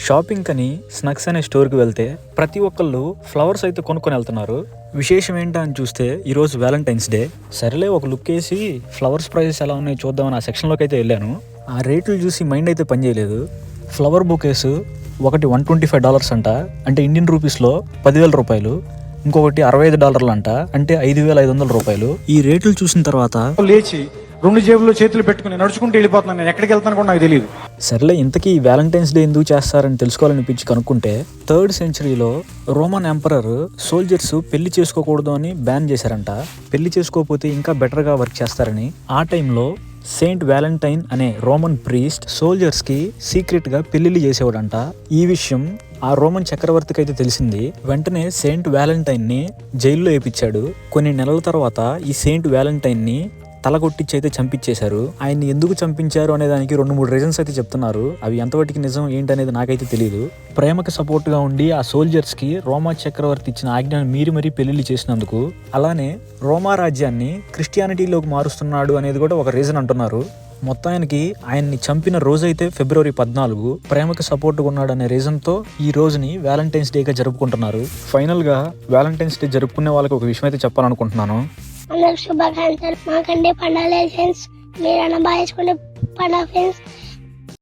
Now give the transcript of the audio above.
Shopping అని snacks అనే స్టోర్కి వెళ్తే ప్రతి ఒక్కళ్ళు ఫ్లవర్స్ అయితే కొనుక్కొని వెళ్తున్నారు. విశేషం ఏంటా అని చూస్తే ఈరోజు వ్యాలంటైన్స్ డే. సరేలే ఒక లుక్ వేసి ఫ్లవర్స్ ప్రైజెస్ ఎలా ఉన్నాయో చూద్దామని ఆ సెక్షన్లోకి అయితే వెళ్ళాను. ఆ రేట్లు చూసి మైండ్ అయితే పనిచేయలేదు. ఫ్లవర్ బొకేస్ ఒకటి $125 అంట, అంటే ఇండియన్ రూపీస్లో 10,000 రూపాయలు. ఇంకొకటి $65 అంట, అంటే 5,500 రూపాయలు. ఈ రేట్లు చూసిన తర్వాత లేచి 2 జేబుల్లో చేతులు పెట్టుకుని నడుచుకుంటూ వెళ్ళిపోతున్నాను. నేను ఎక్కడికి వెళ్తాను కూడా నాకు తెలియదు. సరేలే ఇంతకీ వ్యాలంటైన్స్ డే ఎందుకు చేస్తారని తెలుసుకోవాలనిపించి కనుక్కుంటే 3rd సెంచరీలో రోమన్ ఎంపరర్ సోల్జర్స్ పెళ్లి చేసుకోకూడదు అని బ్యాన్ చేశారంట. పెళ్లి చేసుకోకపోతే ఇంకా బెటర్గా వర్క్ చేస్తారని. ఆ టైంలో సెయింట్ వ్యాలంటైన్ అనే రోమన్ ప్రీస్ట్ సోల్జర్స్ కి సీక్రెట్ గా పెళ్లిళ్ళు చేసేవాడంట. ఈ విషయం ఆ రోమన్ చక్రవర్తికి అయితే తెలిసింది. వెంటనే సెయింట్ వ్యాలంటైన్ ని జైల్లో వేయించాడు. కొన్ని నెలల తర్వాత ఈ సెయింట్ వ్యాలంటైన్ ని తలగొట్టించి అయితే చంపించేశారు. ఆయన్ని ఎందుకు చంపించారు అనే దానికి 2-3 రీజన్స్ అయితే చెప్తున్నారు. అవి ఎంతవరకు నిజం ఏంటనేది నాకైతే తెలియదు. ప్రేమకి సపోర్ట్ గా ఉండి ఆ సోల్జర్స్ కి రోమా చక్రవర్తి ఇచ్చిన ఆజ్ఞను మీరి మరీ పెళ్లిళ్ళు చేసినందుకు, అలానే రోమా రాజ్యాన్ని క్రిస్టియానిటీలోకి మారుస్తున్నాడు అనేది కూడా ఒక రీజన్ అంటున్నారు. మొత్తానికి ఆయన్ని చంపిన రోజైతే ఫిబ్రవరి 14. ప్రేమకి సపోర్ట్గా ఉన్నాడు అనే రీజన్తో ఈ రోజుని వ్యాలంటైన్స్ డేగా జరుపుకుంటున్నారు. ఫైనల్గా వ్యాలంటైన్స్ డే జరుపుకునే వాళ్ళకి ఒక విషయం అయితే చెప్పాలనుకుంటున్నాను. అందరికి శుభాకాంక్షలు. మాకంటే పండుగ లేదు ఫ్రెండ్స్, మీరన్నా బాగా చేసుకుంటే పండుగ ఫ్రెండ్స్.